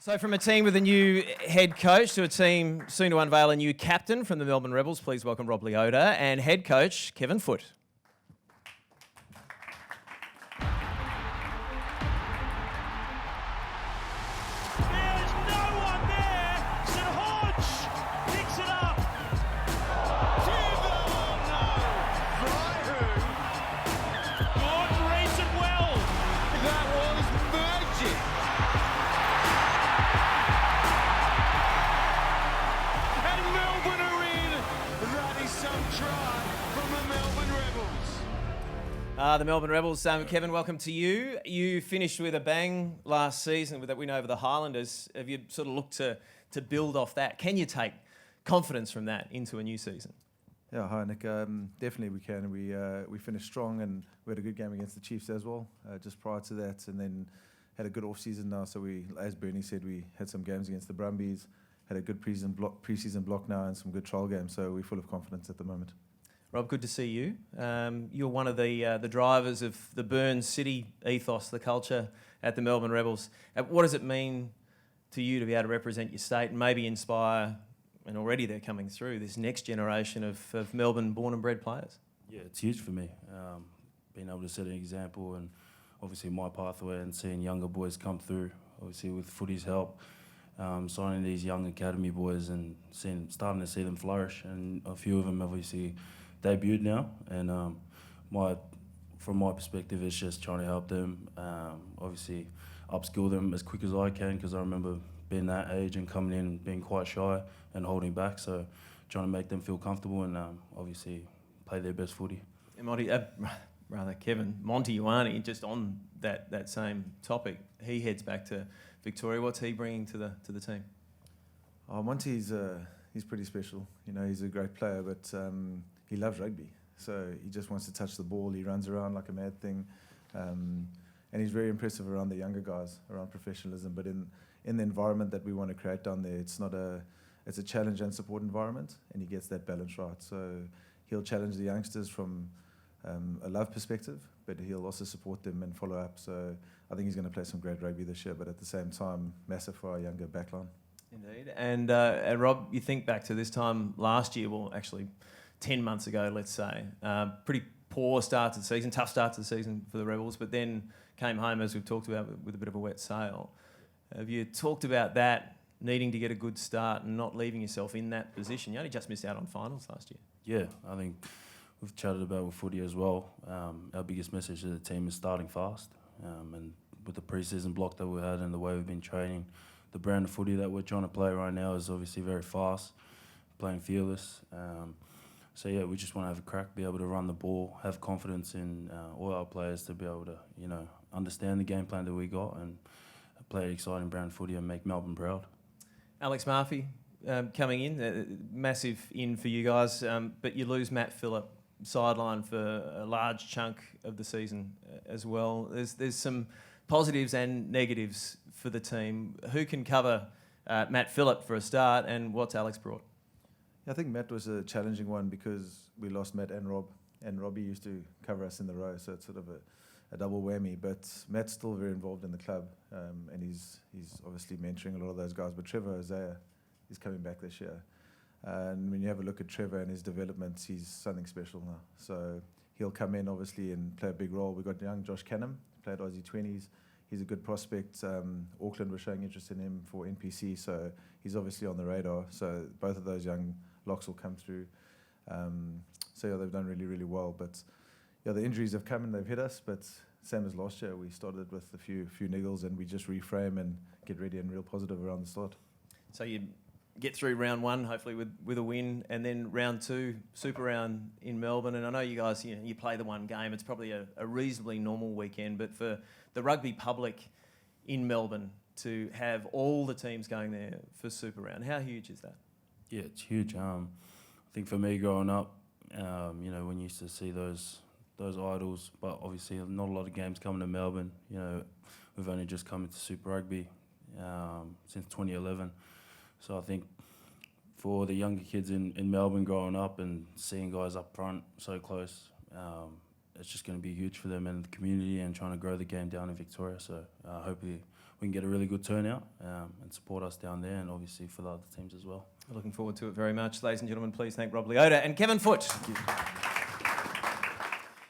So from a team with a new head coach to a team soon to unveil a new captain from the Melbourne Rebels, please welcome Rob Leota and head coach Kevin Foote. There's no one there. St Hodge picks it up. Gordon reads it well. That was magic. And Melbourne are in. That is some try from the Melbourne Rebels. The Melbourne Rebels, Kevin, welcome to you. You finished with a bang last season with that win over the Highlanders. Have you sort of looked to build off that? Can you take confidence from that into a new season? Yeah, hi Nick. Definitely we can. We finished strong and we had a good game against the Chiefs as well, just prior to that, and then had a good off-season now. So we, as Bernie said, we had some games against the Brumbies, had a good pre-season block now and some good trial games. So we're full of confidence at the moment. Rob, good to see you. You're one of the drivers of the Burns City ethos, the culture at the Melbourne Rebels. What does it mean to you to be able to represent your state and maybe inspire, and already they're coming through, this next generation of Melbourne born and bred players? Yeah, it's huge for me. Being able to set an example and obviously my pathway and seeing younger boys come through, obviously with footy's help, signing these young academy boys and starting to see them flourish. And a few of them obviously debuted now. And from my perspective, it's just trying to help them, obviously upskill them as quick as I can, because I remember being that age and coming in and being quite shy and holding back. So trying to make them feel comfortable and obviously play their best footy. And Kevin, Monty Ioane, just on that same topic, he heads back to Victoria. What's he bringing to the team? Oh, Monty's he's pretty special. You know, he's a great player, but he loves rugby. So he just wants to touch the ball. He runs around like a mad thing, and he's very impressive around the younger guys, around professionalism. But in the environment that we want to create down there, it's a challenge and support environment, and he gets that balance right. So he'll challenge the youngsters from a love perspective, but he'll also support them and follow up. So I think he's going to play some great rugby this year, but at the same time, massive for our younger backline. Indeed. And Rob, you think back to this time last year, well, actually 10 months ago, let's say, pretty poor start to the season, tough start to the season for the Rebels, but then came home, as we've talked about, with a bit of a wet sail. Have you talked about that, needing to get a good start and not leaving yourself in that position? You only just missed out on finals last year. Yeah, I think we've chatted about with footy as well. Our biggest message to the team is starting fast. And with the pre-season block that we had and the way we've been training, the brand of footy that we're trying to play right now is obviously very fast, playing fearless. So yeah, we just want to have a crack, be able to run the ball, have confidence in all our players to be able to, understand the game plan that we got and play exciting brand footy and make Melbourne proud. Alex Murphy coming in, massive in for you guys, but you lose Matt Phillip sideline for a large chunk of the season as well. There's some positives and negatives for the team. Who can cover Matt Phillip for a start, and what's Alex brought? I think Matt was a challenging one because we lost Matt and Rob, and Robbie used to cover us in the row, so it's sort of a double whammy. But Matt's still very involved in the club, and he's obviously mentoring a lot of those guys. But Trevor Isaiah is coming back this year, and when you have a look at Trevor and his developments, he's something special now. So he'll come in obviously and play a big role. We've got young Josh Canham, played Aussie 20s. He's a good prospect. Auckland was showing interest in him for NPC, so he's obviously on the radar. So both of those young locks will come through. So yeah, they've done really, really well. But yeah, the injuries have come and they've hit us. But same as last year, we started with a few niggles and we just reframe and get ready and real positive around the start. So you get through round one, hopefully with a win, and then round two, Super Round in Melbourne. And I know you guys, you play the one game. It's probably a reasonably normal weekend, but for the rugby public in Melbourne to have all the teams going there for Super Round, how huge is that? Yeah, it's huge. I think for me growing up, when you used to see those idols, but obviously not a lot of games coming to Melbourne. We've only just come into Super Rugby since 2011. So I think for the younger kids in Melbourne growing up and seeing guys up front so close, it's just going to be huge for them and the community and trying to grow the game down in Victoria. So hopefully we can get a really good turnout and support us down there, and obviously for the other teams as well. Looking forward to it very much. Ladies and gentlemen, please thank Rob Leota and Kevin Foote. Thank you.